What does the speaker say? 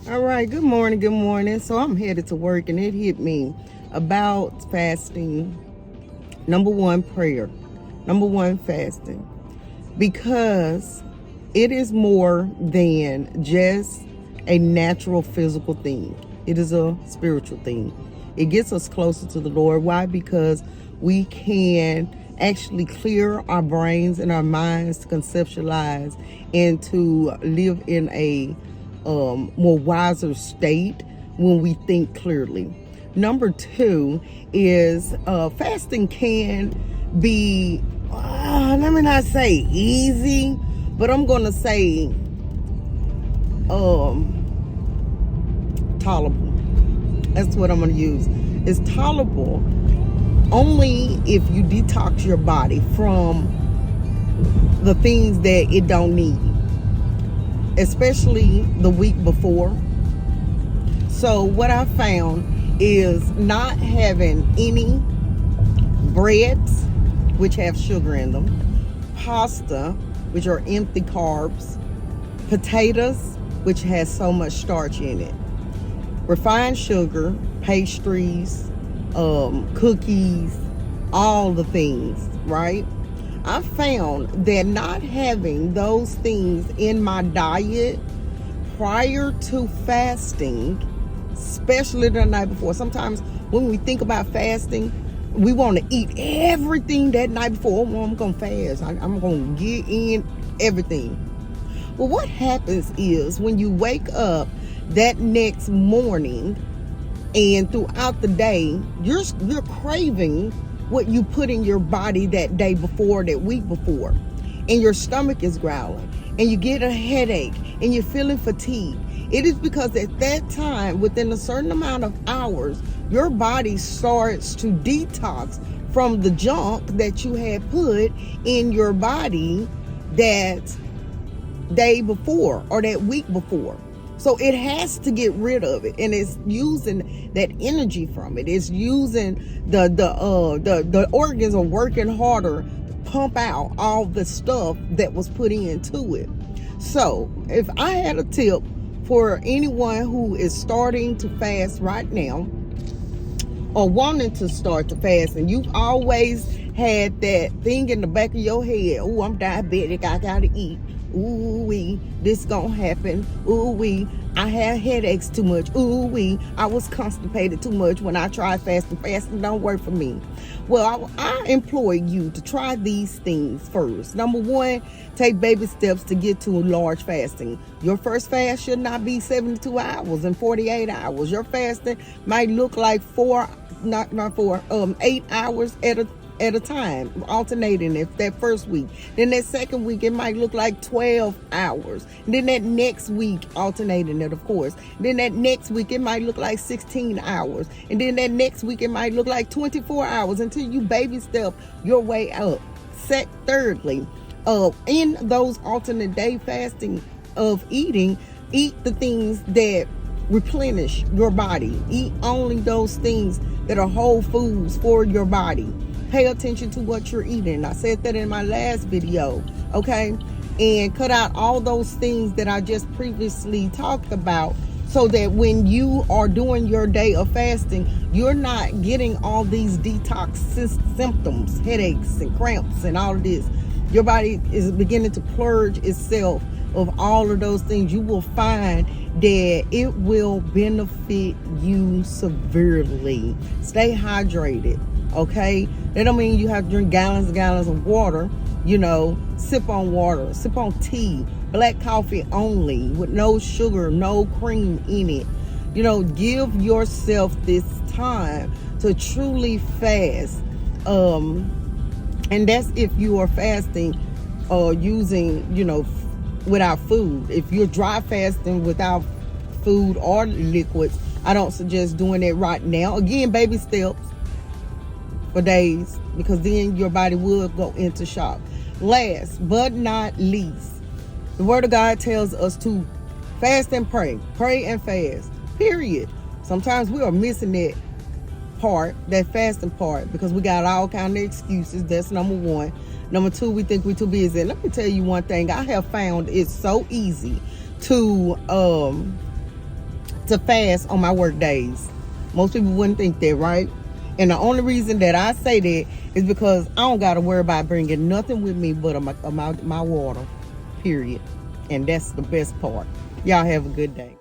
All right, good morning, good morning. So I'm headed to work and it hit me about fasting. Number one, prayer. Number one, fasting. Because it is more than just a natural physical thing. It is a spiritual thing. It gets us closer to the Lord. Why? Because we can actually clear our brains and our minds to conceptualize and to live in a more wiser state when we think clearly. Number two is fasting can be, let me not say easy, but I'm going to say tolerable. That's what I'm going to use. It's tolerable only if you detox your body from the things that it don't need, especially the week before. So what I found is not having any breads, which have sugar in them, pasta, which are empty carbs, potatoes, which has so much starch in it, refined sugar, pastries, cookies, all the things, right? I found that not having those things in my diet prior to fasting, especially the night before. Sometimes when we think about fasting, we want to eat everything that night before. Oh, I'm going to fast. I'm going to get in everything. Well, what happens is when you wake up that next morning and throughout the day, you're craving what you put in your body that day before, that week before, and your stomach is growling, and you get a headache, and you're feeling fatigued. It is because at that time, within a certain amount of hours, your body starts to detox from the junk that you had put in your body that day before or that week before. So it has to get rid of it, and it's using that energy from it. It's using the organs are working harder to pump out all the stuff that was put into it. So if I had a tip for anyone who is starting to fast right now or wanting to start to fast, and you've always had that thing in the back of your head, oh, I'm diabetic, I gotta eat. Ooh wee, this gonna happen. Ooh wee, I have headaches too much. Ooh wee, I was constipated too much when I tried fasting. Fasting don't work for me. Well, I implore you to try these things first. Number one, take baby steps to get to large fasting. Your first fast should not be 72 hours and 48 hours. Your fasting might look like 8 hours at a time, alternating it that first week. Then that second week, it might look like 12 hours. And then that next week, alternating it, of course. Then that next week, it might look like 16 hours. And then that next week, it might look like 24 hours until you baby step your way up. Thirdly, in those alternate day fasting of eating, eat the things that replenish your body. Eat only those things that are whole foods for your body. Pay attention to what you're eating. I said that in my last video, okay? And cut out all those things that I just previously talked about, so that when you are doing your day of fasting, you're not getting all these detox symptoms, headaches and cramps and all of this. Your body is beginning to purge itself of all of those things. You will find that it will benefit you severely. Stay hydrated, okay? That don't mean you have to drink gallons and gallons of water. Sip on water, sip on tea, black coffee only, with no sugar, no cream in it. Give yourself this time to truly fast. And that's if you are fasting using, without food. If you're dry fasting without food or liquids, I don't suggest doing it right now. Again, baby steps for days, because then your body will go into shock. Last but not least, the Word of God tells us to fast and pray and fast, period. Sometimes we are missing that part, that fasting part, because we got all kind of excuses. That's number one. Number two, we think we're too busy. Let me tell you one thing. I have found it's so easy to to fast on my work days. Most people wouldn't think that, right? And the only reason that I say that is because I don't got to worry about bringing nothing with me but my water, period. And that's the best part. Y'all have a good day.